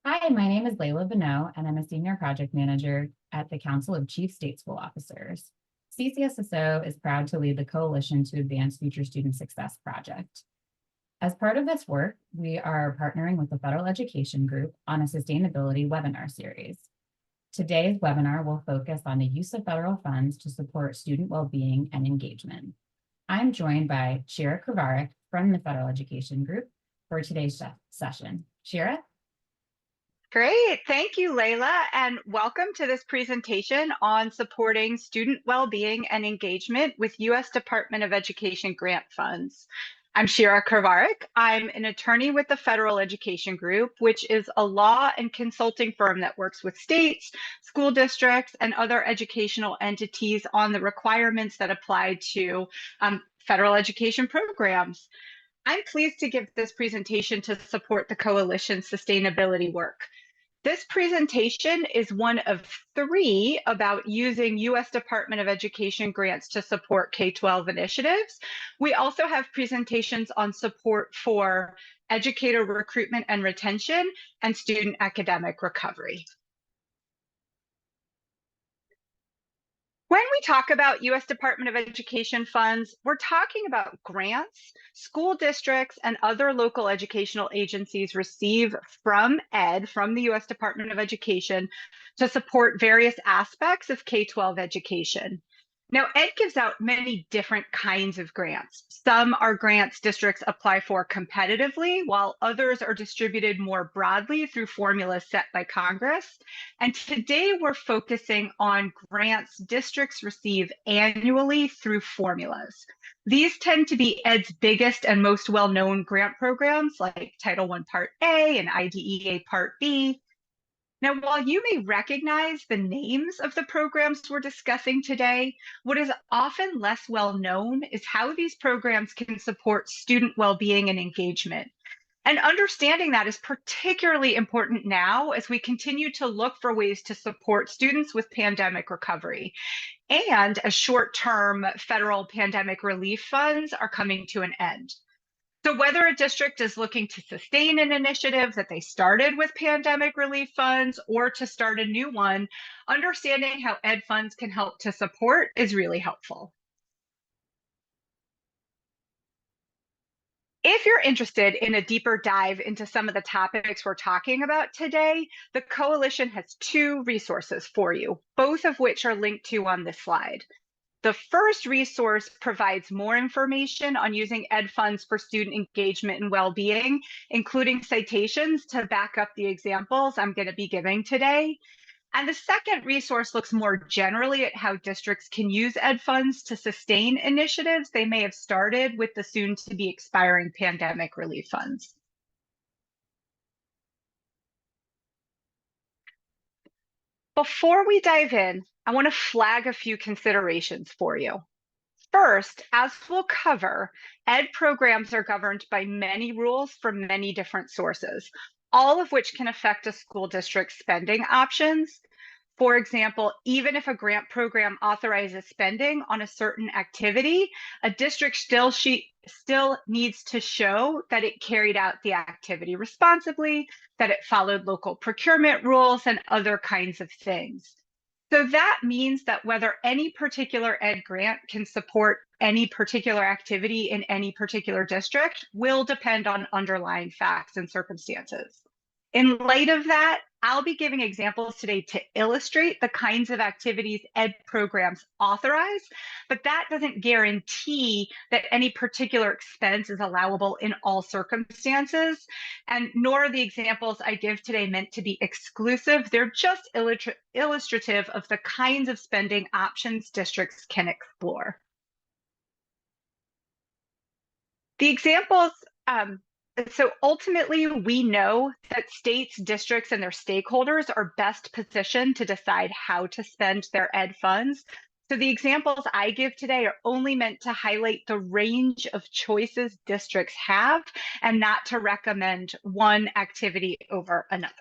Hi, my name is Layla Bonneau, and I'm a Senior Project Manager at the Council of Chief State School Officers. CCSSO is proud to lead the Coalition to Advance Future Student Success project. As part of this work, we are partnering with the Federal Education Group on a sustainability webinar series. Today's webinar will focus on the use of federal funds to support student well-being and engagement. I'm joined by Shira Kravarik from the Federal Education Group for today's session. Shira? Great, thank you, Layla, and welcome to this presentation on supporting student well-being and engagement with U.S. Department of Education grant funds. I'm Shira Kravarik. I'm an attorney with the Federal Education Group, which is a law and consulting firm that works with states, school districts, and other educational entities on the requirements that apply to federal education programs. I'm pleased to give this presentation to support the Coalition's sustainability work. This presentation is one of 3 about using U.S. Department of Education grants to support K-12 initiatives. We also have presentations on support for educator recruitment and retention and student academic recovery. When we talk about U.S. Department of Education funds, we're talking about grants school districts and other local educational agencies receive from the U.S. Department of Education to support various aspects of K-12 education. Now, ED gives out many different kinds of grants. Some are grants districts apply for competitively, while others are distributed more broadly through formulas set by Congress. And today we're focusing on grants districts receive annually through formulas. These tend to be ED's biggest and most well-known grant programs like Title I Part A and IDEA Part B. Now, while you may recognize the names of the programs we're discussing today, what is often less well known is how these programs can support student well-being and engagement. And understanding that is particularly important now as we continue to look for ways to support students with pandemic recovery, and as short-term federal pandemic relief funds are coming to an end. So whether a district is looking to sustain an initiative that they started with pandemic relief funds or to start a new one, understanding how ED funds can help to support is really helpful. If you're interested in a deeper dive into some of the topics we're talking about today, the Coalition has 2 resources for you, both of which are linked to on this slide. The first resource provides more information on using ED funds for student engagement and well-being, including citations to back up the examples I'm going to be giving today. And the second resource looks more generally at how districts can use ED funds to sustain initiatives they may have started with the soon-to-be expiring pandemic relief funds. Before we dive in, I want to flag a few considerations for you. First, as we'll cover, ED programs are governed by many rules from many different sources, all of which can affect a school district's spending options. For example, even if a grant program authorizes spending on a certain activity, a district still needs to show that it carried out the activity responsibly, that it followed local procurement rules, and other kinds of things. So that means that whether any particular ED grant can support any particular activity in any particular district will depend on underlying facts and circumstances. In light of that, I'll be giving examples today to illustrate the kinds of activities ED programs authorize, but that doesn't guarantee that any particular expense is allowable in all circumstances, and nor are the examples I give today meant to be exclusive. They're just illustrative of the kinds of spending options districts can explore. The examples, so ultimately, we know that states, districts, and their stakeholders are best positioned to decide how to spend their ED funds. So the examples I give today are only meant to highlight the range of choices districts have and not to recommend one activity over another.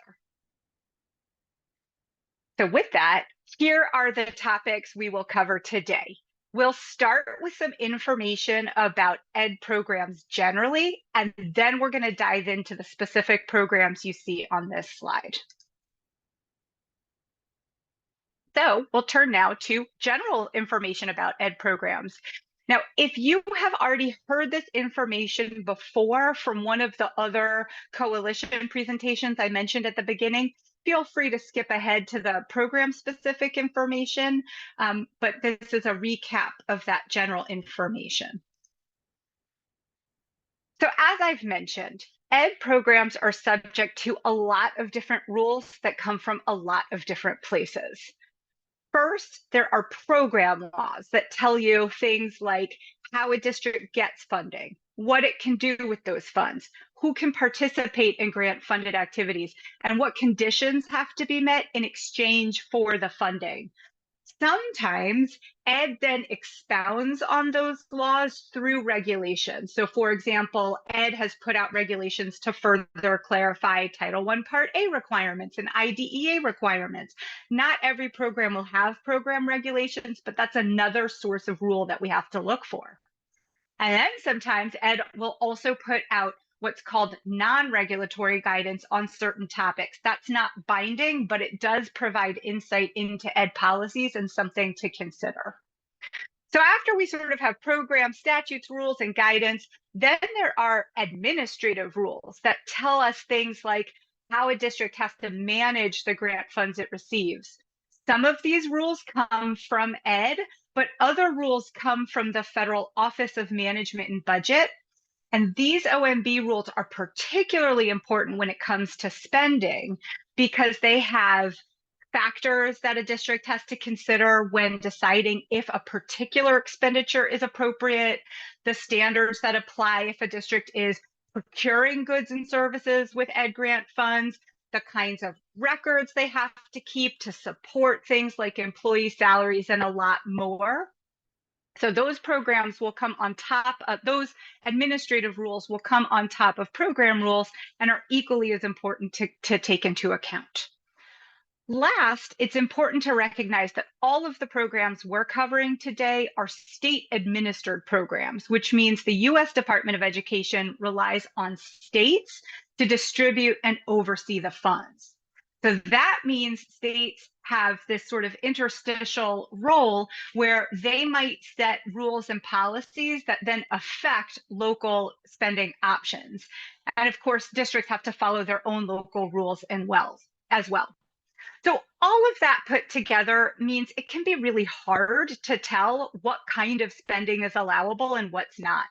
So with that, here are the topics we will cover today. We'll start with some information about ed programs generally, and then we're going to dive into the specific programs you see on this slide. So we'll turn now to general information about ed programs. Now, if you have already heard this information before from one of the other coalition presentations I mentioned at the beginning, feel free to skip ahead to the program-specific information, but this is a recap of that general information. So as I've mentioned, ed programs are subject to a lot of different rules that come from a lot of different places. First, there are program laws that tell you things like how a district gets funding, what it can do with those funds, who can participate in grant-funded activities, and what conditions have to be met in exchange for the funding. Sometimes ed then expounds on those laws through regulation. So for example, ed has put out regulations to further clarify Title I Part A requirements and IDEA requirements. Not every program will have program regulations, but that's another source of rule that we have to look for. And then sometimes ed will also put out what's called non-regulatory guidance on certain topics. That's not binding, but it does provide insight into ed policies and something to consider. So after we sort of have programs, statutes, rules, and guidance, then there are administrative rules that tell us things like how a district has to manage the grant funds it receives. Some of these rules come from ed, but other rules come from the Federal Office of Management and Budget. And these OMB rules are particularly important when it comes to spending because they have factors that a district has to consider when deciding if a particular expenditure is appropriate, the standards that apply if a district is procuring goods and services with ed grant funds, the kinds of records they have to keep to support things like employee salaries and a lot more. So those programs will come on top of those administrative rules will come on top of program rules and are equally as important to take into account. Last, it's important to recognize that all of the programs we're covering today are state administered programs, which means the US Department of Education relies on states to distribute and oversee the funds. So that means states have this sort of interstitial role where they might set rules and policies that then affect local spending options. And of course, districts have to follow their own local rules as well. So all of that put together means it can be really hard to tell what kind of spending is allowable and what's not.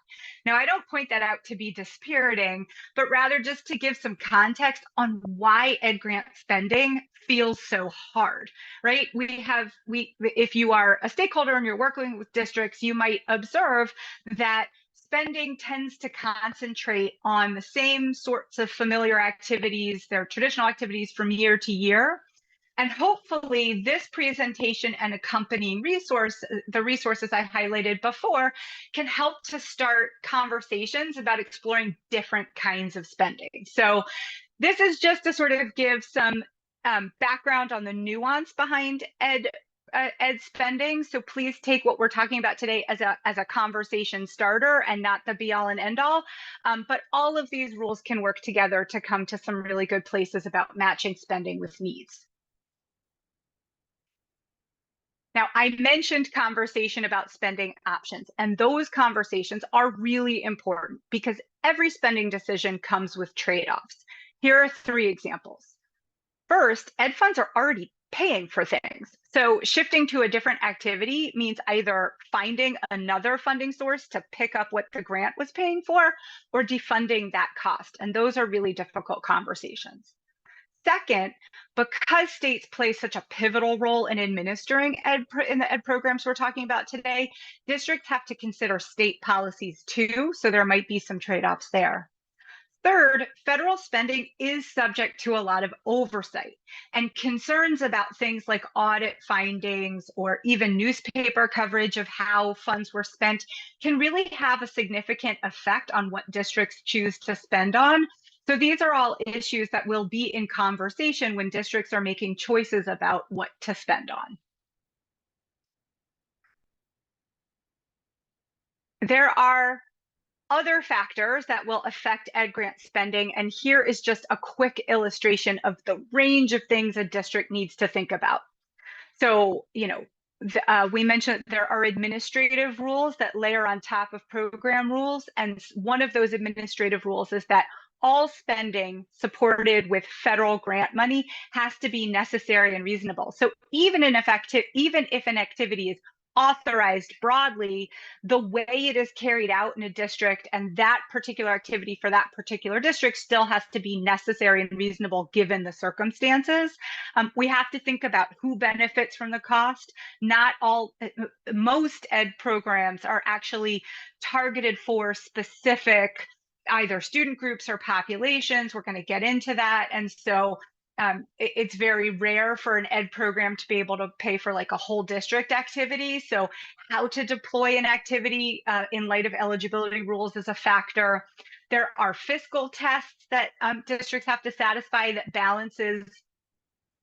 Now, I don't point that out to be dispiriting, but rather just to give some context on why ed grant spending feels so hard, right? If you are a stakeholder and you're working with districts, you might observe that spending tends to concentrate on the same sorts of familiar activities, their traditional activities from year to year. And hopefully this presentation and accompanying the resources I highlighted before, can help to start conversations about exploring different kinds of spending. So this is just to sort of give some background on the nuance behind ed spending. So please take what we're talking about today as a conversation starter and not the be all and end all. But all of these rules can work together to come to some really good places about matching spending with needs. Now, I mentioned conversation about spending options, and those conversations are really important because every spending decision comes with trade-offs. Here are 3 examples. First, ed funds are already paying for things. So shifting to a different activity means either finding another funding source to pick up what the grant was paying for or defunding that cost. And those are really difficult conversations. Second, because states play such a pivotal role in administering in the ed programs we're talking about today, districts have to consider state policies too, so there might be some trade-offs there. Third, federal spending is subject to a lot of oversight, and concerns about things like audit findings or even newspaper coverage of how funds were spent can really have a significant effect on what districts choose to spend on. So these are all issues that will be in conversation when districts are making choices about what to spend on. There are other factors that will affect ed grant spending, and here is just a quick illustration of the range of things a district needs to think about. So, we mentioned there are administrative rules that layer on top of program rules, and one of those administrative rules is that all spending supported with federal grant money has to be necessary and reasonable. So even if an activity is authorized broadly, the way it is carried out in a district and that particular activity for that particular district still has to be necessary and reasonable given the circumstances. We have to think about who benefits from the cost. Most ed programs are actually targeted for specific either student groups or populations. We're going to get into that. And so it's very rare for an ed program to be able to pay for like a whole district activity. So how to deploy an activity in light of eligibility rules is a factor. There are fiscal tests that districts have to satisfy that balances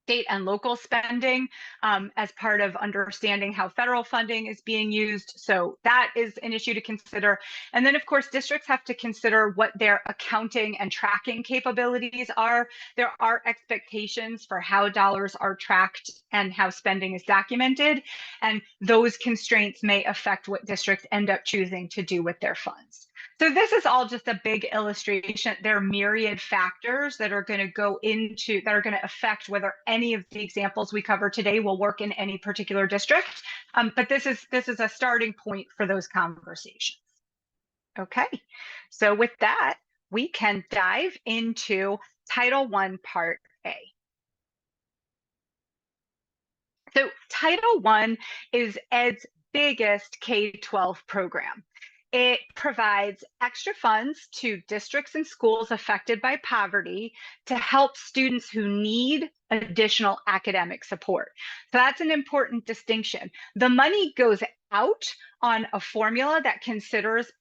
state and local spending as part of understanding how federal funding is being used. So that is an issue to consider. And then, of course, districts have to consider what their accounting and tracking capabilities are. There are expectations for how dollars are tracked and how spending is documented. And those constraints may affect what districts end up choosing to do with their funds. So this is all just a big illustration. There are myriad factors that are going to affect whether any of the examples we cover today will work in any particular district. But this is a starting point for those conversations. Okay, so with that, we can dive into Title I, Part A. So Title I is ED's biggest K-12 program. It provides extra funds to districts and schools affected by poverty to help students who need additional academic support. So that's an important distinction. The money goes out on a formula that considers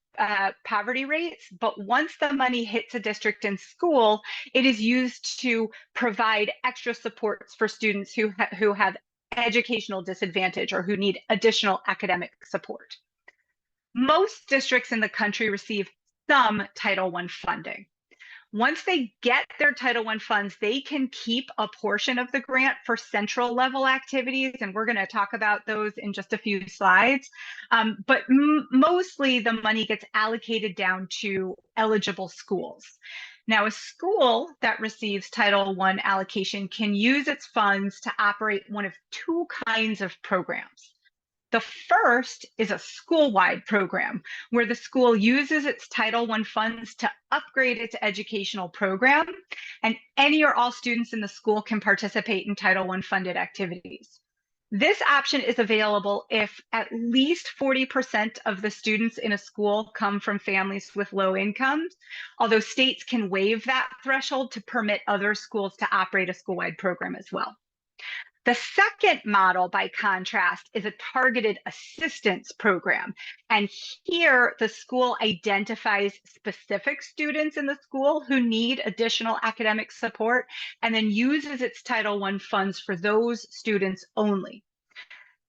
poverty rates, but once the money hits a district and school, it is used to provide extra supports for students who have educational disadvantage or who need additional academic support. Most districts in the country receive some Title I funding. Once they get their Title I funds, they can keep a portion of the grant for central level activities, and we're going to talk about those in just a few slides. But mostly the money gets allocated down to eligible schools. Now, a school that receives Title I allocation can use its funds to operate one of two kinds of programs. The first is a school-wide program where the school uses its Title I funds to upgrade its educational program, and any or all students in the school can participate in Title I funded activities. This option is available if at least 40% of the students in a school come from families with low incomes, although states can waive that threshold to permit other schools to operate a school-wide program as well. The second model, by contrast, is a targeted assistance program. And here, the school identifies specific students in the school who need additional academic support and then uses its Title I funds for those students only.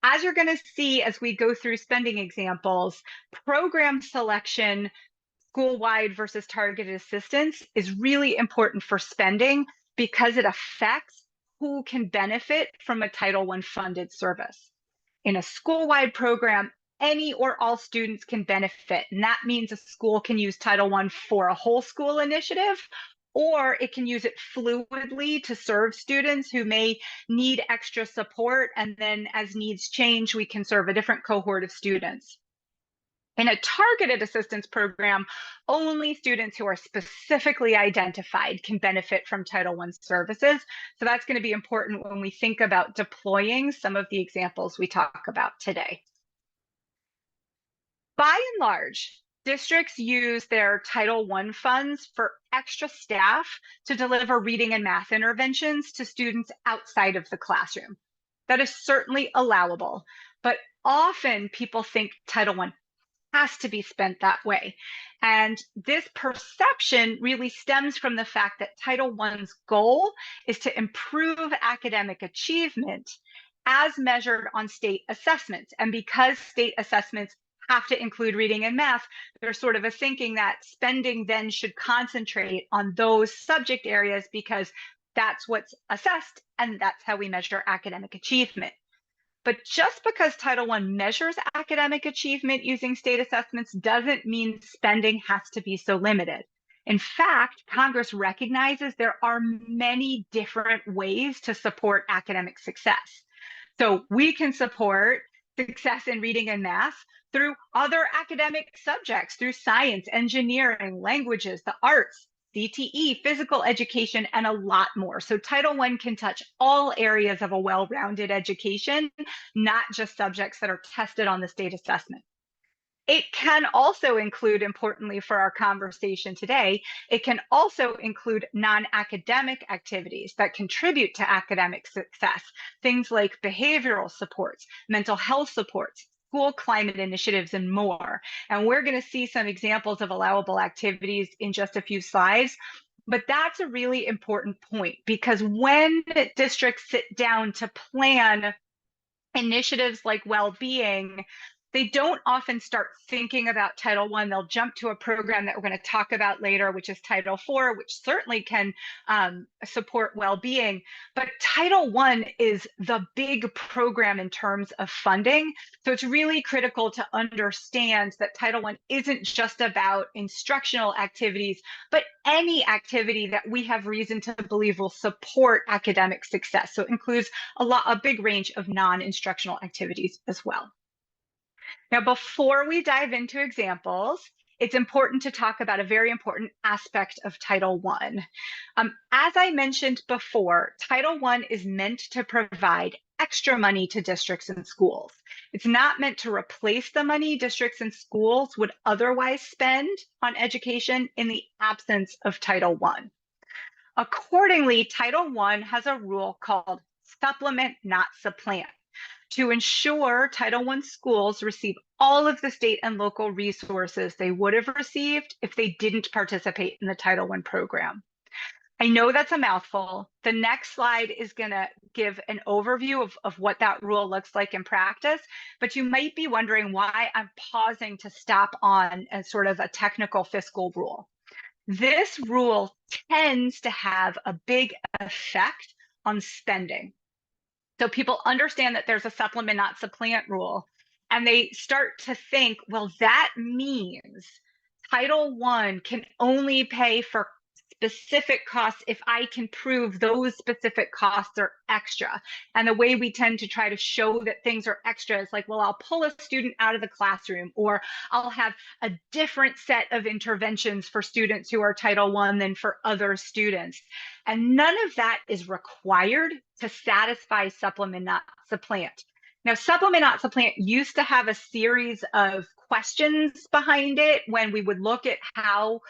As you're going to see as we go through spending examples, program selection, school-wide versus targeted assistance, is really important for spending because it affects who can benefit from a Title I funded service. In a school-wide program, any or all students can benefit, and that means a school can use Title I for a whole school initiative, or it can use it fluidly to serve students who may need extra support, and then as needs change, we can serve a different cohort of students. In a targeted assistance program, only students who are specifically identified can benefit from Title I services. So that's going to be important when we think about deploying some of the examples we talk about today. By and large, districts use their Title I funds for extra staff to deliver reading and math interventions to students outside of the classroom. That is certainly allowable, but often people think Title I has to be spent that way. And this perception really stems from the fact that Title I's goal is to improve academic achievement as measured on state assessments. And because state assessments have to include reading and math, there's sort of a thinking that spending then should concentrate on those subject areas because that's what's assessed and that's how we measure academic achievement. But just because Title I measures academic achievement using state assessments doesn't mean spending has to be so limited. In fact, Congress recognizes there are many different ways to support academic success. So we can support success in reading and math through other academic subjects, through science, engineering, languages, the arts, CTE, physical education, and a lot more. So Title I can touch all areas of a well-rounded education, not just subjects that are tested on the state assessment. It can also include, importantly for our conversation today, it can also include non-academic activities that contribute to academic success, things like behavioral supports, mental health supports, school climate initiatives, and more. And we're going to see some examples of allowable activities in just a few slides. But that's a really important point, because when districts sit down to plan initiatives like well-being, they don't often start thinking about Title I. They'll jump to a program that we're going to talk about later, which is Title IV, which certainly can support well-being. But Title I is the big program in terms of funding. So it's really critical to understand that Title I isn't just about instructional activities, but any activity that we have reason to believe will support academic success. So it includes a big range of non-instructional activities as well. Now, before we dive into examples, it's important to talk about a very important aspect of Title I. As I mentioned before, Title I is meant to provide extra money to districts and schools. It's not meant to replace the money districts and schools would otherwise spend on education in the absence of Title I. Accordingly, Title I has a rule called supplement, not supplant, to ensure Title I schools receive all of the state and local resources they would have received if they didn't participate in the Title I program. I know that's a mouthful. The next slide is going to give an overview of what that rule looks like in practice, but you might be wondering why I'm pausing to stop on a sort of a technical fiscal rule. This rule tends to have a big effect on spending. So people understand that there's a supplement, not supplant rule, and they start to think, well, that means Title I can only pay for specific costs if I can prove those specific costs are extra. And the way we tend to try to show that things are extra is like, well, I'll pull a student out of the classroom, or I'll have a different set of interventions for students who are Title I than for other students. And none of that is required to satisfy supplement, not supplant. Now, supplement, not supplant used to have a series of questions behind it when we would look at how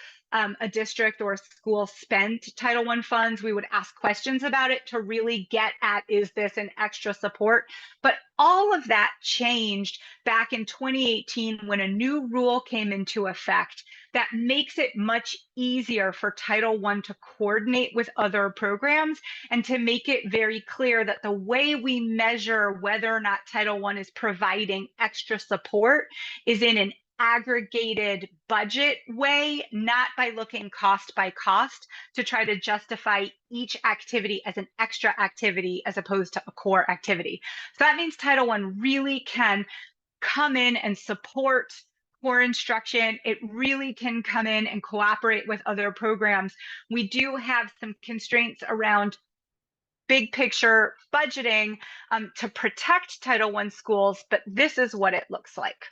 a district or a school spent Title I funds. We would ask questions about it to really get at, is this an extra support? But all of that changed back in 2018 when a new rule came into effect that makes it much easier for Title I to coordinate with other programs and to make it very clear that the way we measure whether or not Title I is providing extra support is in an aggregated budget way, not by looking cost by cost to try to justify each activity as an extra activity as opposed to a core activity. So that means Title I really can come in and support core instruction. It really can come in and cooperate with other programs. We do have some constraints around big picture budgeting to protect Title I schools, but this is what it looks like.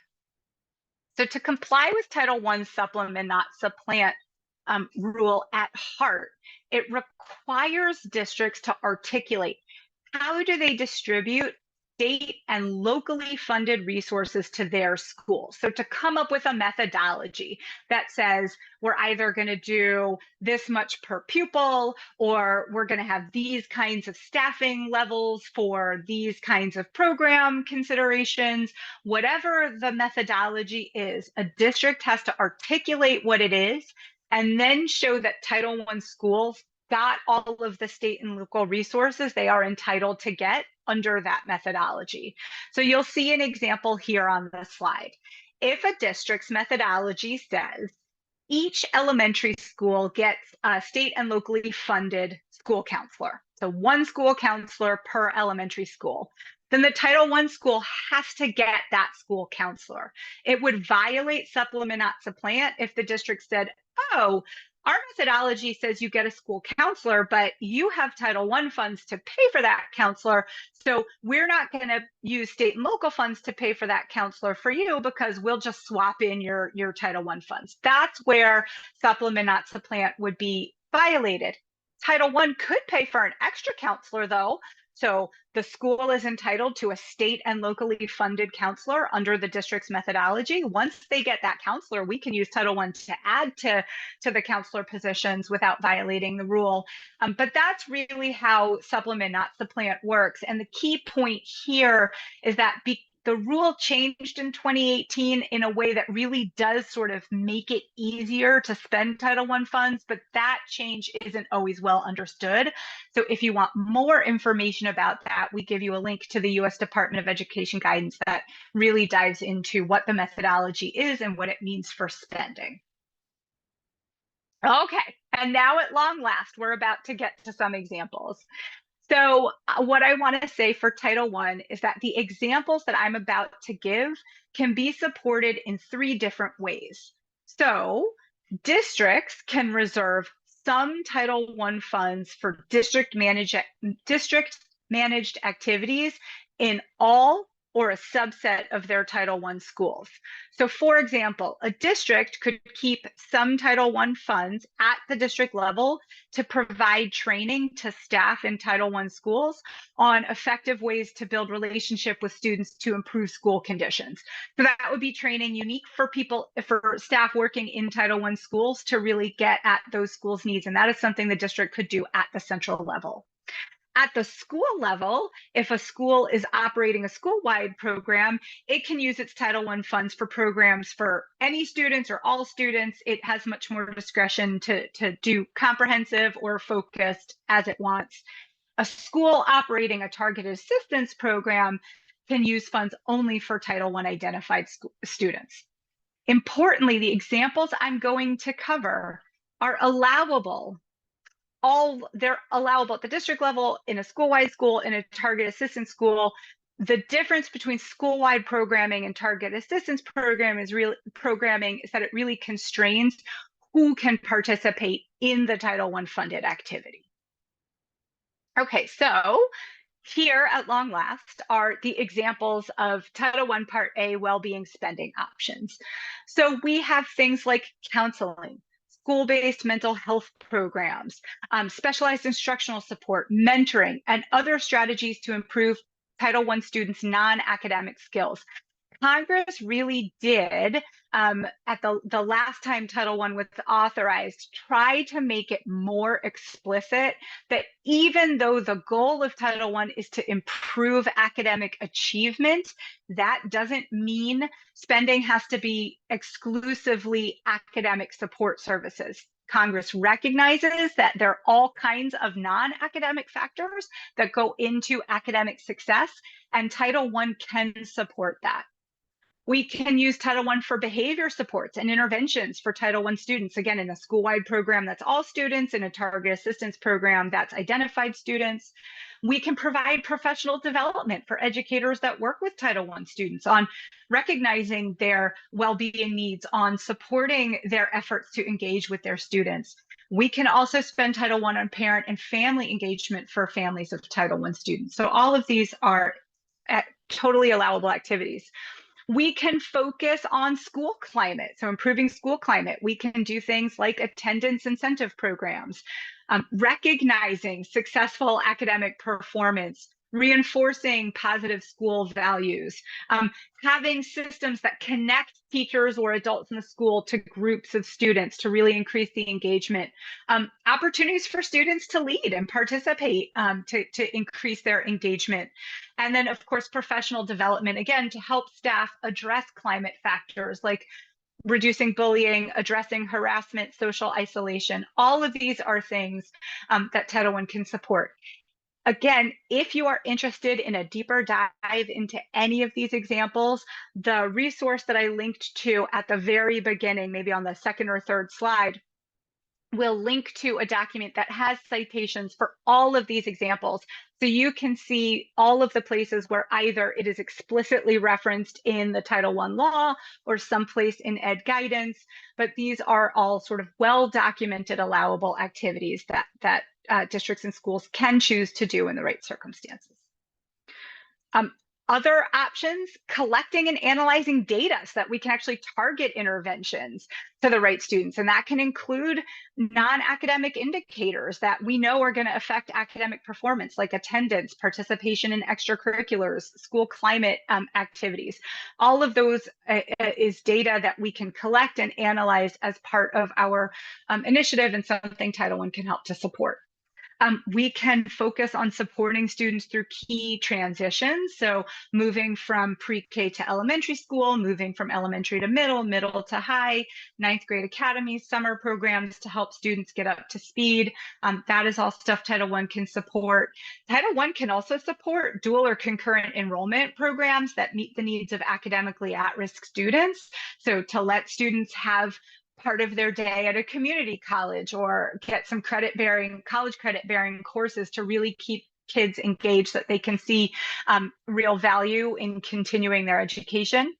So to comply with Title I supplement, not supplant rule at heart, it requires districts to articulate how do they distribute state and locally funded resources to their schools. So to come up with a methodology that says we're either going to do this much per pupil, or we're going to have these kinds of staffing levels for these kinds of program considerations, whatever the methodology is, a district has to articulate what it is and then show that Title I schools got all of the state and local resources they are entitled to get under that methodology. So you'll see an example here on the slide. if a district's methodology says each elementary school gets a state and locally funded school counselor, so one school counselor per elementary school, then the Title I school has to get that school counselor. It would violate supplement, not supplant, if the district said, oh, our methodology says you get a school counselor, but you have Title I funds to pay for that counselor. So we're not going to use state and local funds to pay for that counselor for you because we'll just swap in your Title I funds. That's where supplement, not supplant would be violated. Title I could pay for an extra counselor, though. So the school is entitled to a state and locally funded counselor under the district's methodology. Once they get that counselor, we can use Title I to add to the counselor positions without violating the rule. But that's really how supplement, not supplant works. And the key point here is that the rule changed in 2018 in a way that really does sort of make it easier to spend Title I funds, but that change isn't always well understood. So if you want more information about that, we give you a link to the U.S. Department of Education guidance that really dives into what the methodology is and what it means for spending. Okay, and now at long last, we're about to get to some examples. So what I want to say for Title I is that the examples that I'm about to give can be supported in 3 different ways. So districts can reserve some Title I funds for district managed activities in all or a subset of their Title I schools. So for example, a district could keep some Title I funds at the district level to provide training to staff in Title I schools on effective ways to build relationship with students to improve school conditions. So that would be training unique for staff working in Title I schools to really get at those schools' needs. And that is something the district could do at the central level. At the school level, if a school is operating a school-wide program, it can use its Title I funds for programs for any students or all students. It has much more discretion to do comprehensive or focused as it wants. A school operating a targeted assistance program can use funds only for Title I identified students. Importantly, the examples I'm going to cover are allowable. They're allowable at the district level, in a school-wide school, in a target assistance school. The difference between school-wide programming and target assistance programming is that it really constrains who can participate in the Title I funded activity. Okay, so here at long last are the examples of Title I Part A Wellbeing spending options. So we have things like counseling, school-based mental health programs, specialized instructional support, mentoring, and other strategies to improve Title I students' non-academic skills. Congress really did, at the last time Title I was authorized, try to make it more explicit that even though the goal of Title I is to improve academic achievement, that doesn't mean spending has to be exclusively academic support services. Congress recognizes that there are all kinds of non-academic factors that go into academic success, and Title I can support that. We can use Title I for behavior supports and interventions for Title I students, again, in a school-wide program that's all students, in a target assistance program that's identified students. We can provide professional development for educators that work with Title I students on recognizing their well-being needs, on supporting their efforts to engage with their students. We can also spend Title I on parent and family engagement for families of Title I students. So all of these are totally allowable activities. We can focus on school climate, so improving school climate. We can do things like attendance incentive programs, recognizing successful academic performance, reinforcing positive school values, having systems that connect teachers or adults in the school to groups of students to really increase the engagement, opportunities for students to lead and participate to increase their engagement. And then, of course, professional development, again, to help staff address climate factors like reducing bullying, addressing harassment, social isolation. All of these are things that Title I can support. Again, if you are interested in a deeper dive into any of these examples, the resource that I linked to at the very beginning, maybe on the second or third slide, will link to a document that has citations for all of these examples. So you can see all of the places where either it is explicitly referenced in the Title I law or someplace in ed guidance, but these are all sort of well-documented allowable activities that districts and schools can choose to do in the right circumstances. Other options, collecting and analyzing data so that we can actually target interventions to the right students. And that can include non-academic indicators that we know are going to affect academic performance, like attendance, participation in extracurriculars, school climate activities. All of those is data that we can collect and analyze as part of our initiative, and something Title I can help to support. We can focus on supporting students through key transitions. So moving from pre-K to elementary school, moving from elementary to middle, middle to high, ninth grade academies, summer programs to help students get up to speed. That is all stuff Title I can support. Title I can also support dual or concurrent enrollment programs that meet the needs of academically at-risk students. So to let students have part of their day at a community college or get some college credit bearing courses to really keep kids engaged so that they can see real value in continuing their education.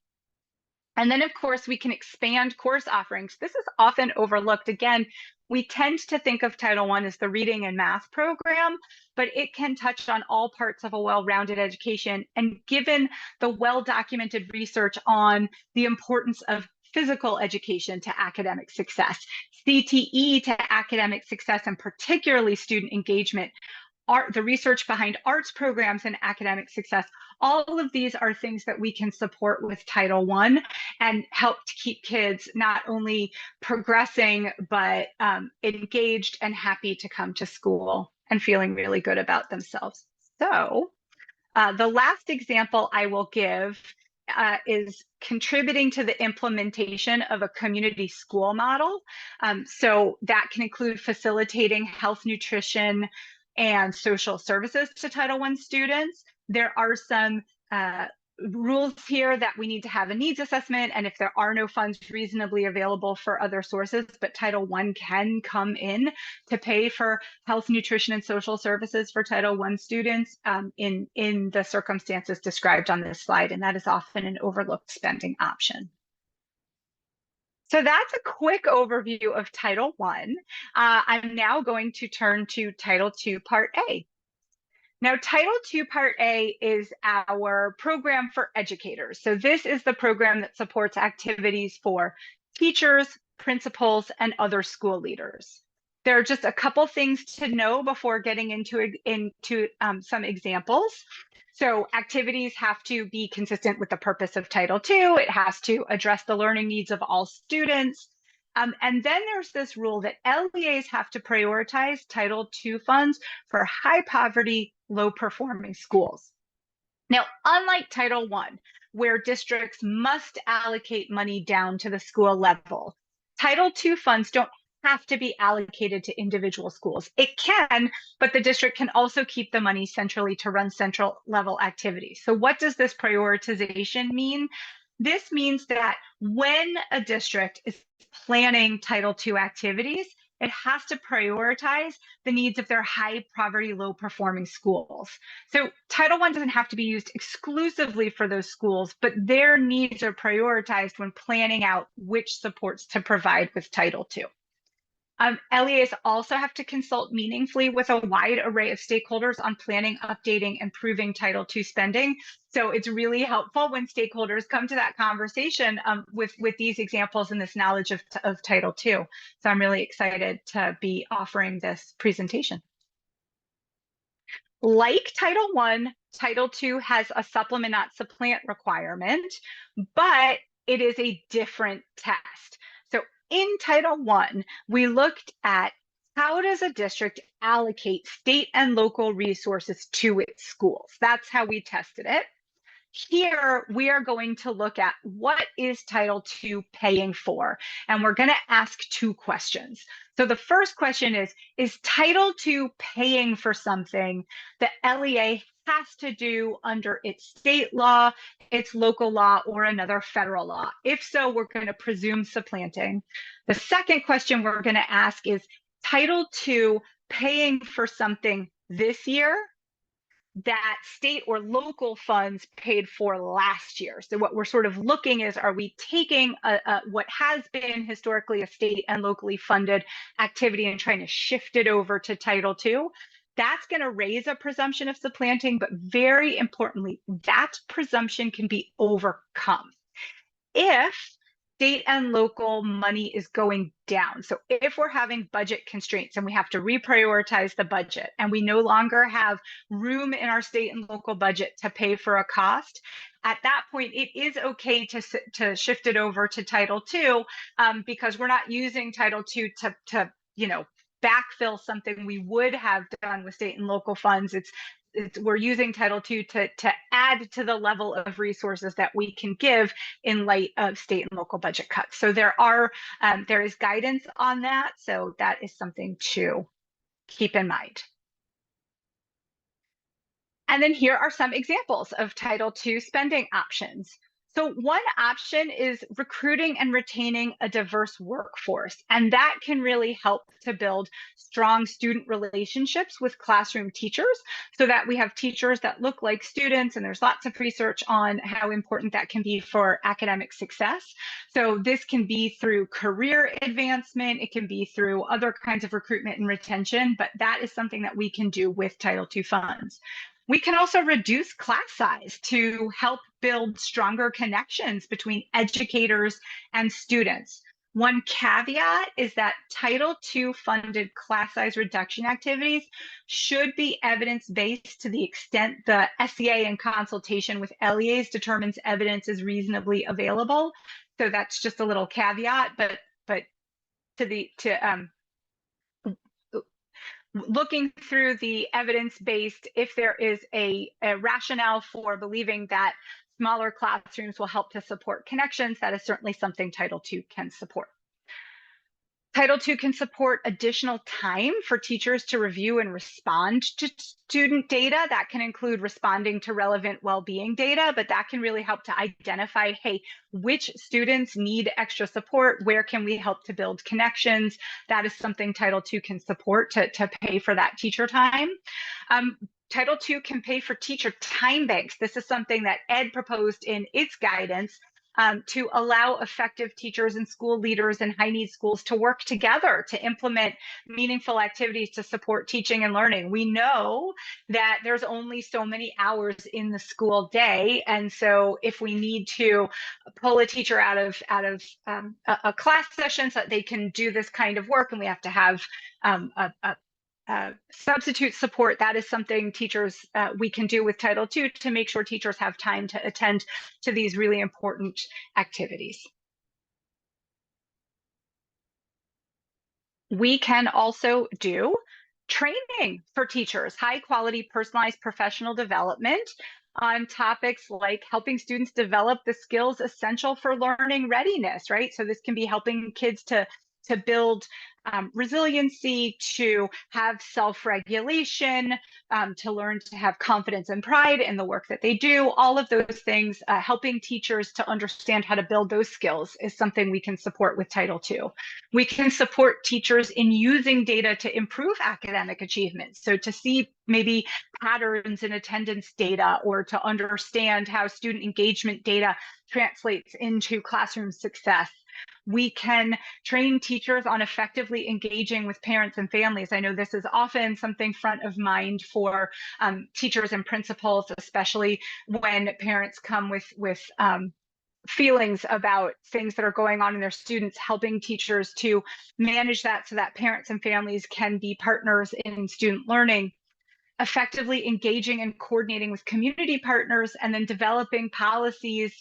And then, of course, we can expand course offerings. This is often overlooked. Again, we tend to think of Title I as the reading and math program, but it can touch on all parts of a well-rounded education. And given the well-documented research on the importance of physical education to academic success, CTE to academic success, and particularly student engagement, the research behind arts programs and academic success, all of these are things that we can support with Title I and help to keep kids not only progressing, but engaged and happy to come to school and feeling really good about themselves. So the last example I will give is contributing to the implementation of a community school model. So that can include facilitating health, nutrition, and social services to Title I students. There are some rules here that we need to have a needs assessment, and if there are no funds reasonably available for other sources, but Title I can come in to pay for health, nutrition, and social services for Title I students in the circumstances described on this slide, and that is often an overlooked spending option. So that's a quick overview of Title I. I'm now going to turn to Title II, Part A. Now, Title II Part A is our program for educators. So this is the program that supports activities for teachers, principals, and other school leaders. There are just a couple things to know before getting into some examples. So activities have to be consistent with the purpose of Title II. It has to address the learning needs of all students. And then there's this rule that LEAs have to prioritize Title II funds for high poverty, low performing schools. Now, unlike Title I, where districts must allocate money down to the school level, Title II funds don't have to be allocated to individual schools. It can, but the district can also keep the money centrally to run central level activities. So what does this prioritization mean? This means that when a district is planning Title II activities, it has to prioritize the needs of their high poverty, low performing schools. So Title I doesn't have to be used exclusively for those schools, but their needs are prioritized when planning out which supports to provide with Title II. LEAs also have to consult meaningfully with a wide array of stakeholders on planning, updating, and improving Title II spending. So it's really helpful when stakeholders come to that conversation with these examples and this knowledge of Title II. So I'm really excited to be offering this presentation. Like Title I, Title II has a supplement, not supplant requirement, but it is a different test. So in Title I, we looked at how does a district allocate state and local resources to its schools. That's how we tested it. Here, we are going to look at what is Title II paying for, and we're going to ask two questions. So the first question is Title II paying for something that LEA has to do under its state law, its local law, or another federal law? If so, we're going to presume supplanting. The second question we're going to ask is Title II paying for something this year that state or local funds paid for last year. So what we're sort of looking is, are we taking what has been historically a state and locally funded activity and trying to shift it over to Title II? That's going to raise a presumption of supplanting, but very importantly, that presumption can be overcome if state and local money is going down. So if we're having budget constraints and we have to reprioritize the budget and we no longer have room in our state and local budget to pay for a cost, at that point, it is okay to shift it over to Title II because we're not using Title II to backfill something we would have done with state and local funds. We're using Title II to add to the level of resources that we can give in light of state and local budget cuts. So there is guidance on that. So that is something to keep in mind. And then here are some examples of Title II spending options. So one option is recruiting and retaining a diverse workforce, and that can really help to build strong student relationships with classroom teachers so that we have teachers that look like students, and there's lots of research on how important that can be for academic success. So this can be through career advancement, it can be through other kinds of recruitment and retention, but that is something that we can do with Title II funds. We can also reduce class size to help build stronger connections between educators and students. One caveat is that Title II funded class size reduction activities should be evidence-based to the extent the SEA in consultation with LEAs determines evidence is reasonably available. So that's just a little caveat, but looking through the evidence-based, if there is a rationale for believing that smaller classrooms will help to support connections, that is certainly something Title II can support. Title II can support additional time for teachers to review and respond to student data. That can include responding to relevant well-being data, but that can really help to identify, hey, which students need extra support? Where can we help to build connections? That is something Title II can support to pay for that teacher time. Title II can pay for teacher time banks. This is something that Ed proposed in its guidance to allow effective teachers and school leaders in high-need schools to work together to implement meaningful activities to support teaching and learning. We know that there's only so many hours in the school day, and so if we need to pull a teacher out of a class session so that they can do this kind of work, and we have to have substitute support, that is something teachers we can do with Title II to make sure teachers have time to attend to these really important activities. We can also do training for teachers, high quality personalized professional development on topics like helping students develop the skills essential for learning readiness, right? So this can be helping kids to build resiliency, to have self-regulation, to learn to have confidence and pride in the work that they do. All of those things, helping teachers to understand how to build those skills is something we can support with Title II. We can support teachers in using data to improve academic achievement. So to see maybe patterns in attendance data, or to understand how student engagement data translates into classroom success. We can train teachers on effectively engaging with parents and families. I know this is often something front of mind for teachers and principals, especially when parents come with feelings about things that are going on in their students, helping teachers to manage that so that parents and families can be partners in student learning. Effectively engaging and coordinating with community partners, and then developing policies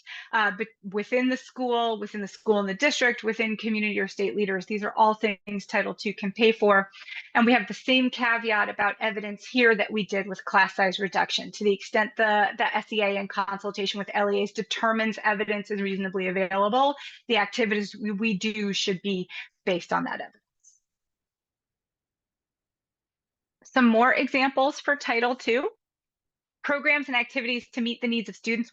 within the school and the district, within community or state leaders. These are all things Title II can pay for. And we have the same caveat about evidence here that we did with class size reduction. To the extent the SEA in consultation with LEAs determines evidence is reasonably available, the activities we do should be based on that evidence. Some more examples for Title II: programs and activities to meet the needs of students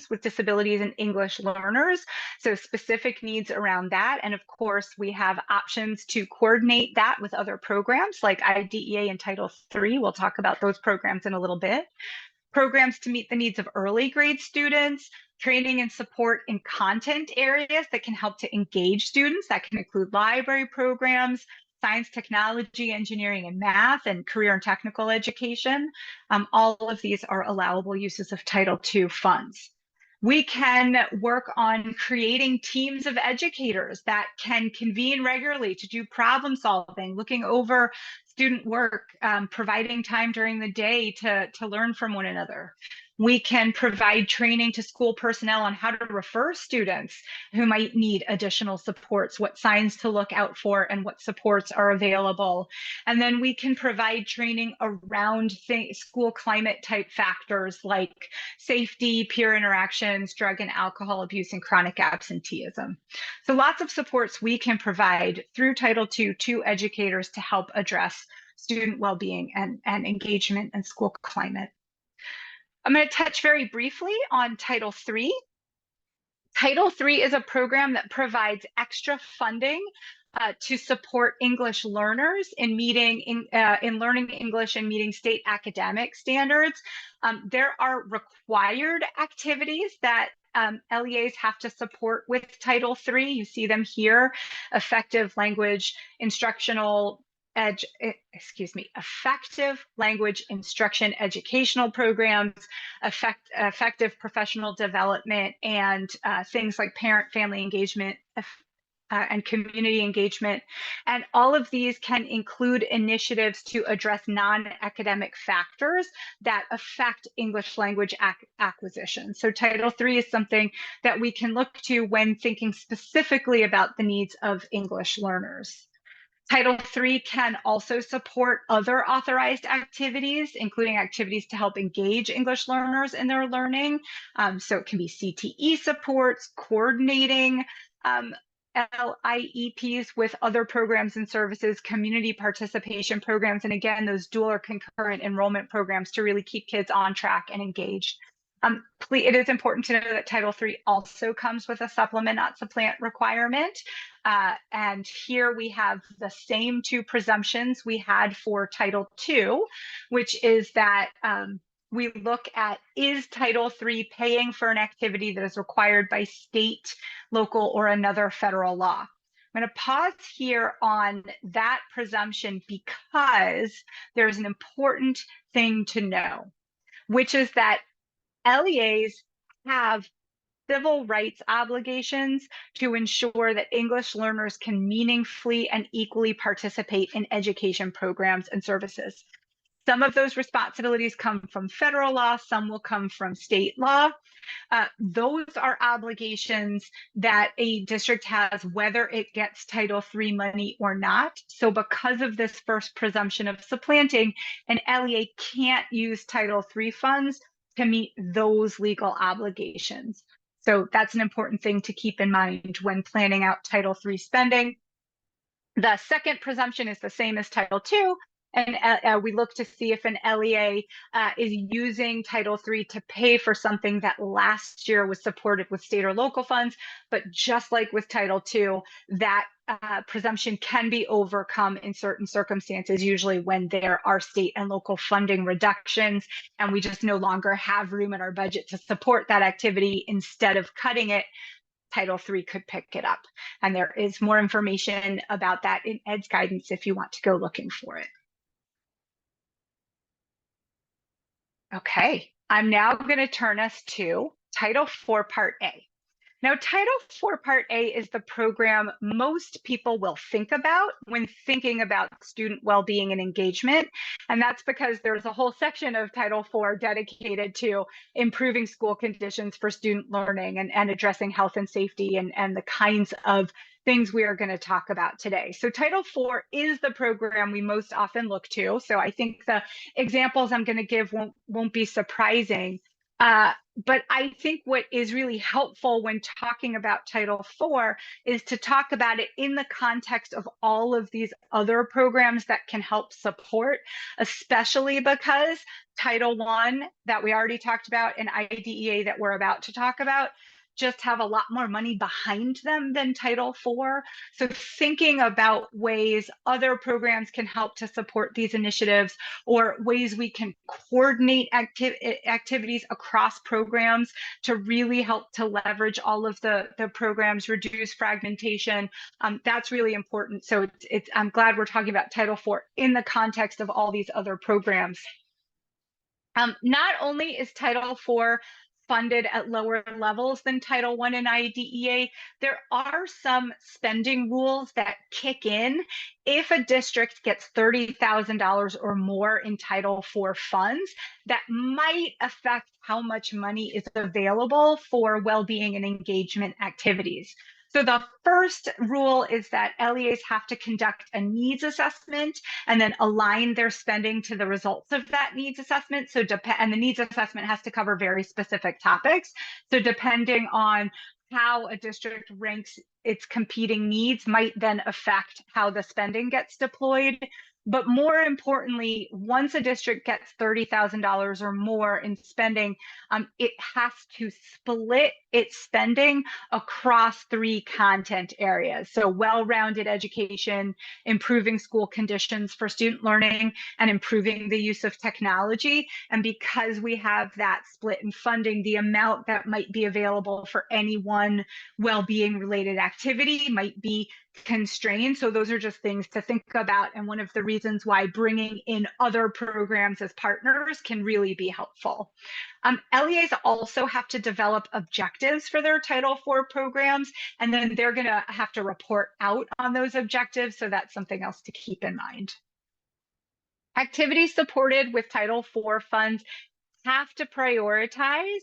with disabilities and English learners. So specific needs around that. And of course, we have options to coordinate that with other programs like IDEA and Title III. We'll talk about those programs in a little bit. Programs to meet the needs of early grade students, training and support in content areas that can help to engage students. That can include library programs, science, technology, engineering, and math, and career and technical education. All of these are allowable uses of Title II funds. We can work on creating teams of educators that can convene regularly to do problem solving, looking over student work, providing time during the day to learn from one another. We can provide training to school personnel on how to refer students who might need additional supports, what signs to look out for, and what supports are available. And then we can provide training around school climate type factors like safety, peer interactions, drug and alcohol abuse, and chronic absenteeism. So lots of supports we can provide through Title II to educators to help address student well-being and engagement and school climate. I'm going to touch very briefly on Title III. Title III is a program that provides extra funding to support English learners in learning English and meeting state academic standards. There are required activities that LEAs have to support with Title III. You see them here: effective language instructional effective language instruction educational programs, effective professional development, and things like parent-family engagement and community engagement. And all of these can include initiatives to address non-academic factors that affect English language acquisition. So Title III is something that we can look to when thinking specifically about the needs of English learners. Title III can also support other authorized activities, including activities to help engage English learners in their learning. So it can be CTE supports, coordinating LIEPs with other programs and services, community participation programs, and again, those dual or concurrent enrollment programs to really keep kids on track and engaged. It is important to know that Title III also comes with a supplement, not supplant requirement. And here we have the same two presumptions we had for Title II, which is that we look at, is Title III paying for an activity that is required by state, local, or another federal law? I'm going to pause here on that presumption because there's an important thing to know, which is that LEAs have civil rights obligations to ensure that English learners can meaningfully and equally participate in education programs and services. Some of those responsibilities come from federal law, some will come from state law. Those are obligations that a district has whether it gets Title III money or not. So because of this first presumption of supplanting, an LEA can't use Title III funds to meet those legal obligations. So that's an important thing to keep in mind when planning out Title III spending. The second presumption is the same as Title II, and we look to see if an LEA is using Title III to pay for something that last year was supported with state or local funds. But just like with Title II, that presumption can be overcome in certain circumstances, usually when there are state and local funding reductions, and we just no longer have room in our budget to support that activity. Instead of cutting it, Title III could pick it up. And there is more information about that in Ed's guidance if you want to go looking for it. Okay, I'm now going to turn us to Title IV Part A. Now, Title IV Part A is the program most people will think about when thinking about student well-being and engagement. And that's because there's a whole section of Title IV dedicated to improving school conditions for student learning and addressing health and safety and the kinds of things we are going to talk about today. So Title IV is the program we most often look to. So I think the examples I'm going to give won't be surprising. But I think what is really helpful when talking about Title IV is to talk about it in the context of all of these other programs that can help support, especially because Title I that we already talked about and IDEA that we're about to talk about just have a lot more money behind them than Title IV. So thinking about ways other programs can help to support these initiatives, or ways we can coordinate activities across programs to really help to leverage all of the programs, reduce fragmentation. That's really important. So I'm glad we're talking about Title IV in the context of all these other programs. Not only is Title IV funded at lower levels than Title I and IDEA, there are some spending rules that kick in if a district gets $30,000 or more in Title IV funds that might affect how much money is available for well-being and engagement activities. So the first rule is that LEAs have to conduct a needs assessment and then align their spending to the results of that needs assessment. And the needs assessment has to cover very specific topics. So depending on how a district ranks its competing needs might then affect how the spending gets deployed. But more importantly, once a district gets $30,000 or more in spending, it has to split its spending across 3 content areas. So well-rounded education, improving school conditions for student learning, and improving the use of technology. And because we have that split in funding, the amount that might be available for any one well-being related activity might be constrained. So those are just things to think about. And one of the reasons why bringing in other programs as partners can really be helpful. LEAs also have to develop objectives for their Title IV programs, and then they're going to have to report out on those objectives. So that's something else to keep in mind. Activities supported with Title IV funds have to prioritize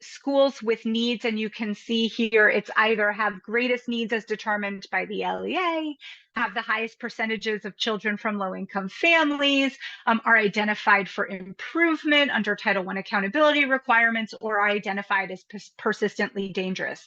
schools with needs, and you can see here it's either have greatest needs as determined by the LEA, have the highest percentages of children from low-income families, are identified for improvement under Title I accountability requirements, or are identified as persistently dangerous.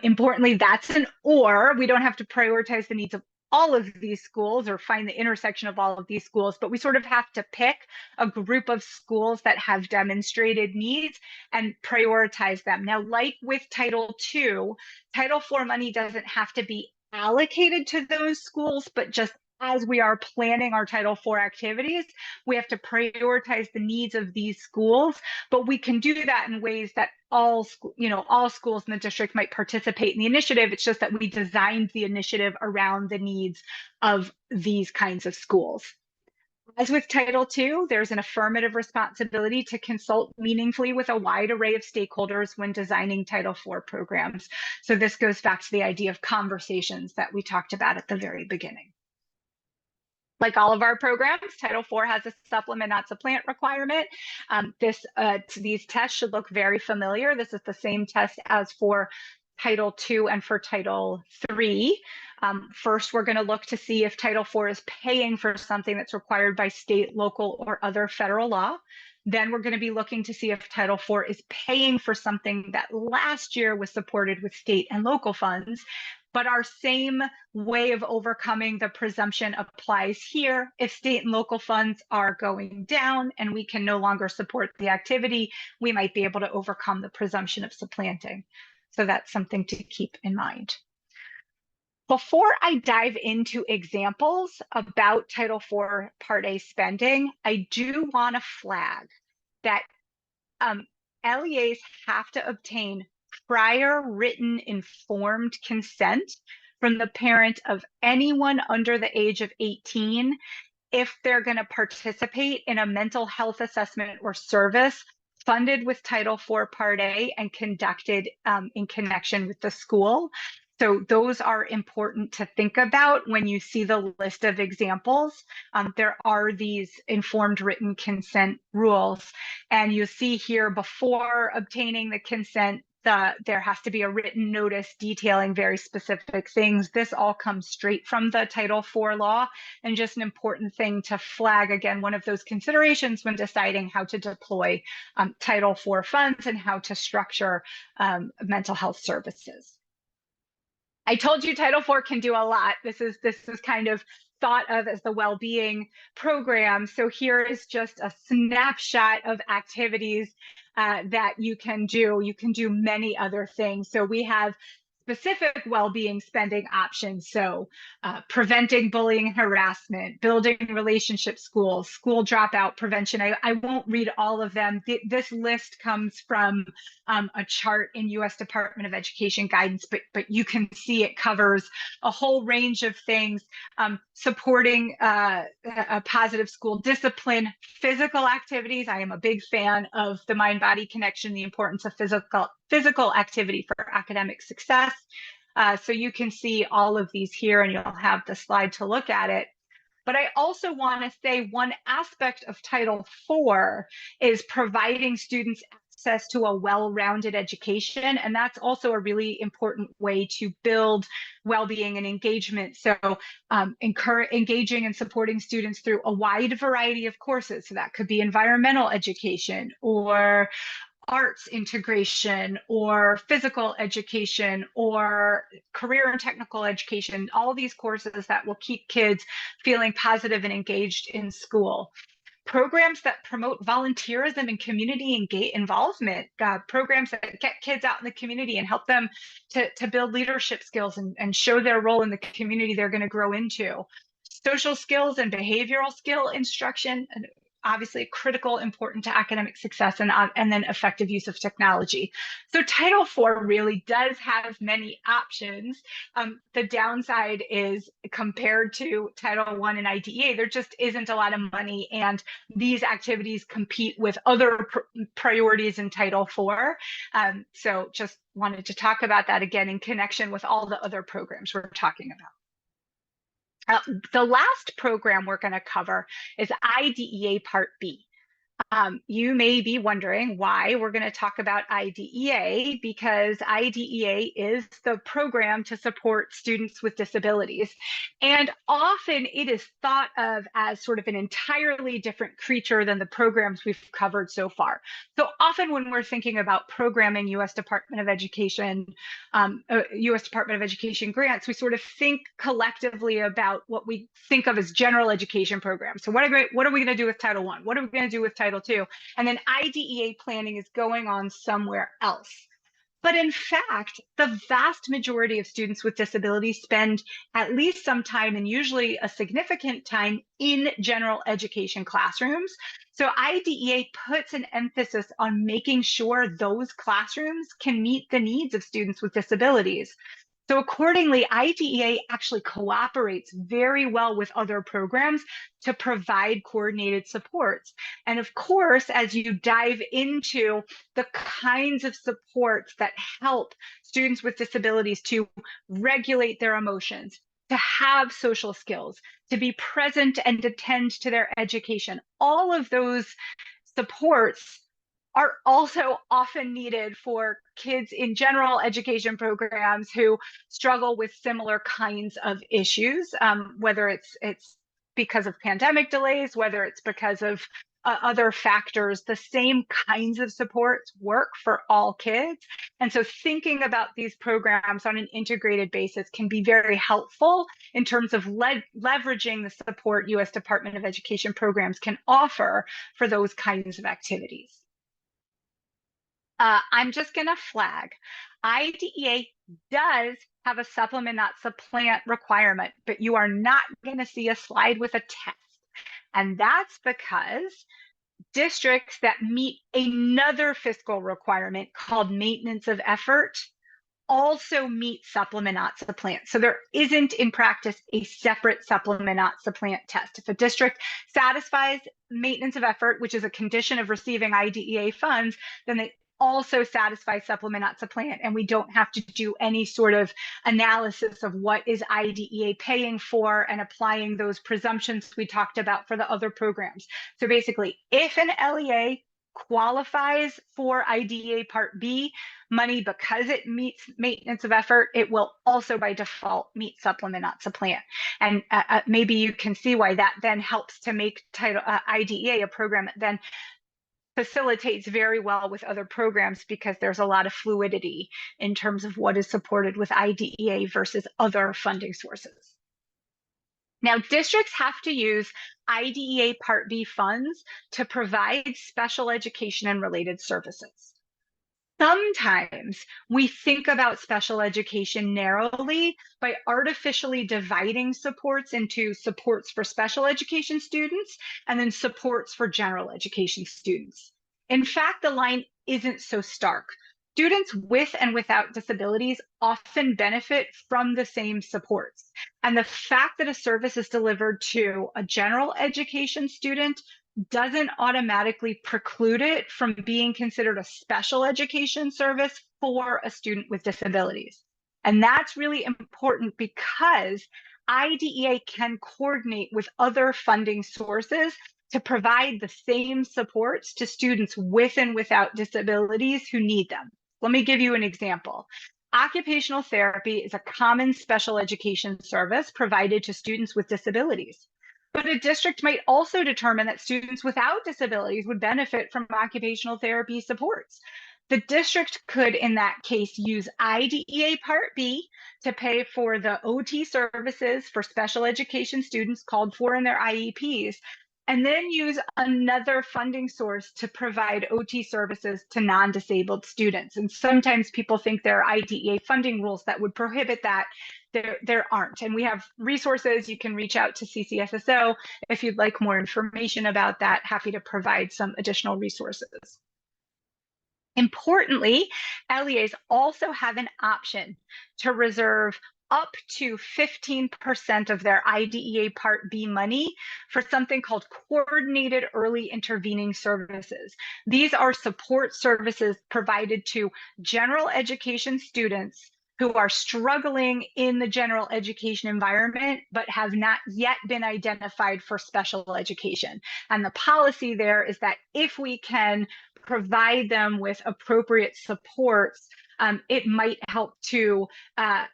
Importantly, that's an or. We don't have to prioritize the needs of all of these schools or find the intersection of all of these schools, but we sort of have to pick a group of schools that have demonstrated needs and prioritize them. Now, like with Title II, Title IV money doesn't have to be allocated to those schools, but just as we are planning our Title IV activities, we have to prioritize the needs of these schools, but we can do that in ways that all schools in the district might participate in the initiative. It's just that we designed the initiative around the needs of these kinds of schools. As with Title II, there's an affirmative responsibility to consult meaningfully with a wide array of stakeholders when designing Title IV programs. So this goes back to the idea of conversations that we talked about at the very beginning. Like all of our programs, Title IV has a supplement, not supplant requirement. These tests should look very familiar. This is the same test as for Title II and for Title III. First, we're going to look to see if Title IV is paying for something that's required by state, local, or other federal law. Then we're going to be looking to see if Title IV is paying for something that last year was supported with state and local funds. But our same way of overcoming the presumption applies here. If state and local funds are going down and we can no longer support the activity, we might be able to overcome the presumption of supplanting. So that's something to keep in mind. Before I dive into examples about Title IV Part A spending, I do want to flag that LEAs have to obtain prior written informed consent from the parent of anyone under the age of 18 if they're going to participate in a mental health assessment or service funded with Title IV Part A and conducted in connection with the school. So those are important to think about when you see the list of examples. There are these informed written consent rules. And you see here, before obtaining the consent, there has to be a written notice detailing very specific things. This all comes straight from the Title IV law, and just an important thing to flag, again, one of those considerations when deciding how to deploy Title IV funds and how to structure mental health services. I told you Title IV can do a lot. This is kind of thought of as the well-being program. So here is just a snapshot of activities that you can do. You can do many other things. So we have specific well-being spending options. So preventing bullying and harassment, building relationship schools, school dropout prevention. I won't read all of them. This list comes from a chart in U.S. Department of Education guidance, but you can see it covers a whole range of things, supporting a positive school discipline, physical activities. I am a big fan of the mind-body connection, the importance of physical activity for academic success. So you can see all of these here, and you'll have the slide to look at it. But I also want to say one aspect of Title IV is providing students access to a well-rounded education. And that's also a really important way to build well-being and engagement. So engaging and supporting students through a wide variety of courses. So that could be environmental education or arts integration or physical education or career and technical education, all these courses that will keep kids feeling positive and engaged in school. Programs that promote volunteerism and community involvement, programs that get kids out in the community and help them to build leadership skills and show their role in the community they're going to grow into. Social skills and behavioral skill instruction, obviously critical, important to academic success, and then effective use of technology. So Title IV really does have many options. The downside is compared to Title I and IDEA, there just isn't a lot of money, and these activities compete with other priorities in Title IV. So just wanted to talk about that again in connection with all the other programs we're talking about. The last program we're going to cover is IDEA Part B. You may be wondering why we're going to talk about IDEA, because IDEA is the program to support students with disabilities. And often it is thought of as sort of an entirely different creature than the programs we've covered so far. So often when we're thinking about programming U.S. Department of Education, U.S. Department of Education grants, we sort of think collectively about what we think of as general education programs. So what are we going to do with Title I? What are we going to do with Title II? And then IDEA planning is going on somewhere else. But in fact, the vast majority of students with disabilities spend at least some time, and usually a significant time, in general education classrooms. So IDEA puts an emphasis on making sure those classrooms can meet the needs of students with disabilities. So accordingly, IDEA actually cooperates very well with other programs to provide coordinated supports. And of course, as you dive into the kinds of supports that help students with disabilities to regulate their emotions, to have social skills, to be present and attend to their education, all of those supports are also often needed for kids in general education programs who struggle with similar kinds of issues, whether it's because of pandemic delays, whether it's because of other factors. The same kinds of supports work for all kids. And so thinking about these programs on an integrated basis can be very helpful in terms of leveraging the support U.S. Department of Education programs can offer for those kinds of activities. I'm just going to flag, IDEA does have a supplement, not supplant requirement, but you are not going to see a slide with a test. And that's because districts that meet another fiscal requirement called maintenance of effort also meet supplement, not supplant. So there isn't in practice a separate supplement, not supplant test. If a district satisfies maintenance of effort, which is a condition of receiving IDEA funds, then they also satisfy supplement, not supplant, and we don't have to do any sort of analysis of what is IDEA paying for and applying those presumptions we talked about for the other programs. So basically, if an LEA qualifies for IDEA Part B money because it meets maintenance of effort, it will also by default meet supplement, not supplant. And maybe you can see why that then helps to make IDEA a program that then facilitates very well with other programs, because there's a lot of fluidity in terms of what is supported with IDEA versus other funding sources. Now, districts have to use IDEA Part B funds to provide special education and related services. Sometimes we think about special education narrowly by artificially dividing supports into supports for special education students and then supports for general education students. In fact, the line isn't so stark. Students with and without disabilities often benefit from the same supports. And the fact that a service is delivered to a general education student doesn't automatically preclude it from being considered a special education service for a student with disabilities. And that's really important because IDEA can coordinate with other funding sources to provide the same supports to students with and without disabilities who need them. Let me give you an example. Occupational therapy is a common special education service provided to students with disabilities. But a district might also determine that students without disabilities would benefit from occupational therapy supports. The district could, in that case, use IDEA Part B to pay for the OT services for special education students called for in their IEPs, and then use another funding source to provide OT services to non-disabled students. And sometimes people think there are IDEA funding rules that would prohibit that. There aren't. And we have resources. You can reach out to CCSSO if you'd like more information about that. Happy to provide some additional resources. Importantly, LEAs also have an option to reserve up to 15% of their IDEA Part B money for something called coordinated early intervening services. These are support services provided to general education students who are struggling in the general education environment, but have not yet been identified for special education. And the policy there is that if we can provide them with appropriate supports, it might help to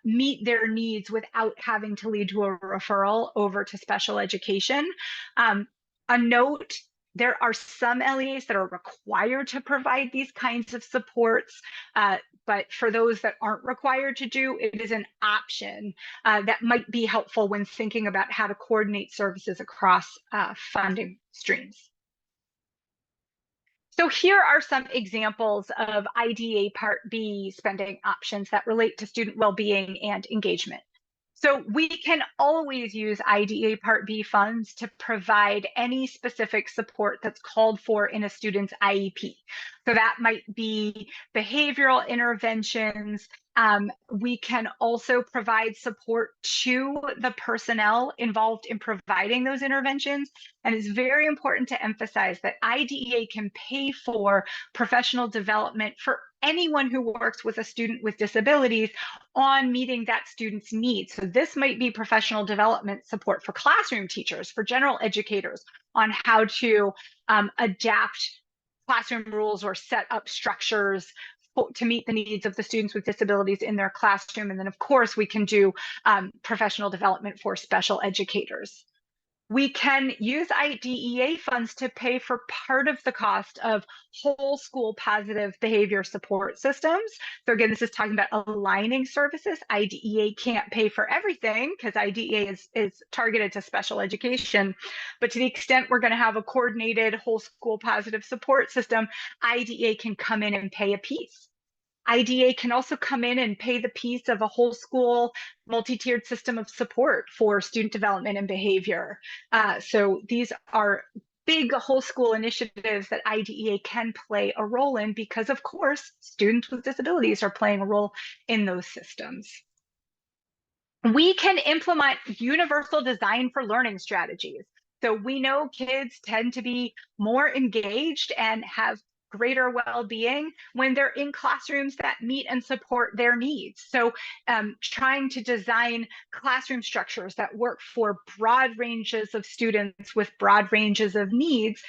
meet their needs without having to lead to a referral over to special education. A note, there are some LEAs that are required to provide these kinds of supports, but for those that aren't required to do, it is an option that might be helpful when thinking about how to coordinate services across funding streams. So here are some examples of IDEA Part B spending options that relate to student well-being and engagement. So we can always use IDEA Part B funds to provide any specific support that's called for in a student's IEP. So that might be behavioral interventions. We can also provide support to the personnel involved in providing those interventions. And it's very important to emphasize that IDEA can pay for professional development for anyone who works with a student with disabilities on meeting that student's needs. So this might be professional development support for classroom teachers, for general educators, on how to adapt classroom rules or set up structures to meet the needs of the students with disabilities in their classroom. And then, of course, we can do professional development for special educators. We can use IDEA funds to pay for part of the cost of whole school positive behavior support systems. So again, this is talking about aligning services. IDEA can't pay for everything because IDEA is targeted to special education. But to the extent we're going to have a coordinated whole school positive support system, IDEA can come in and pay a piece. IDEA can also come in and pay the piece of a whole school multi-tiered system of support for student development and behavior. So these are big whole school initiatives that IDEA can play a role in because, of course, students with disabilities are playing a role in those systems. We can implement universal design for learning strategies. So we know kids tend to be more engaged and have greater well-being when they're in classrooms that meet and support their needs. So trying to design classroom structures that work for broad ranges of students with broad ranges of needs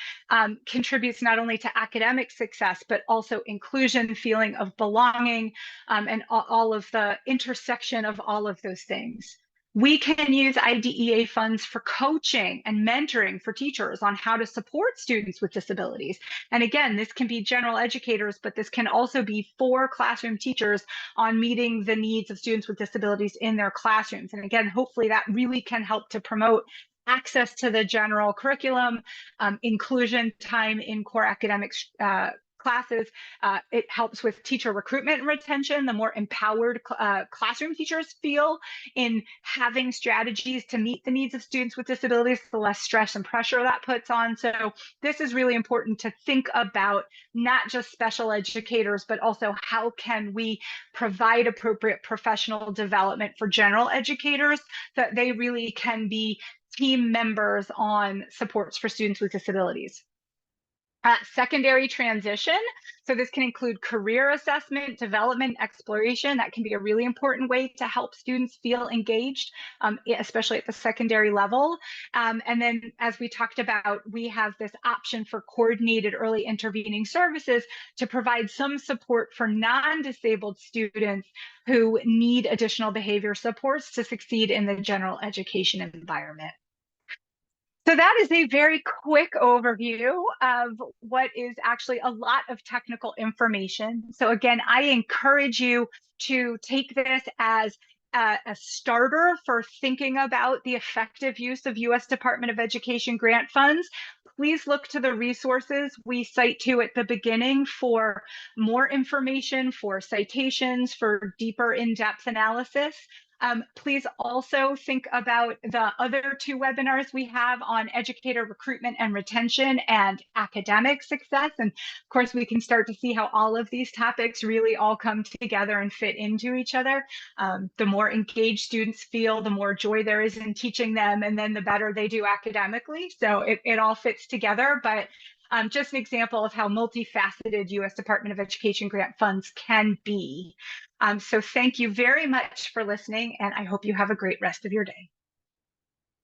contributes not only to academic success, but also inclusion, feeling of belonging, and all of the intersection of all of those things. We can use IDEA funds for coaching and mentoring for teachers on how to support students with disabilities. And again, this can be general educators, but this can also be for classroom teachers on meeting the needs of students with disabilities in their classrooms. And again, hopefully that really can help to promote access to the general curriculum, inclusion time in core academic classes. It helps with teacher recruitment and retention. The more empowered classroom teachers feel in having strategies to meet the needs of students with disabilities, the less stress and pressure that puts on. So this is really important to think about not just special educators, but also how can we provide appropriate professional development for general educators so that they really can be team members on supports for students with disabilities. Secondary transition. So this can include career assessment, development, exploration. That can be a really important way to help students feel engaged, especially at the secondary level. And then, as we talked about, we have this option for coordinated early intervening services to provide some support for non-disabled students who need additional behavior supports to succeed in the general education environment. So that is a very quick overview of what is actually a lot of technical information. So again, I encourage you to take this as a starter for thinking about the effective use of U.S. Department of Education grant funds. Please look to the resources we cite to at the beginning for more information, for citations, for deeper in-depth analysis. Please also think about the other two webinars we have on educator recruitment and retention and academic success. And of course, we can start to see how all of these topics really all come together and fit into each other. The more engaged students feel, the more joy there is in teaching them, and then the better they do academically. So it all fits together. But just an example of how multifaceted U.S. Department of Education grant funds can be. So thank you very much for listening, and I hope you have a great rest of your day.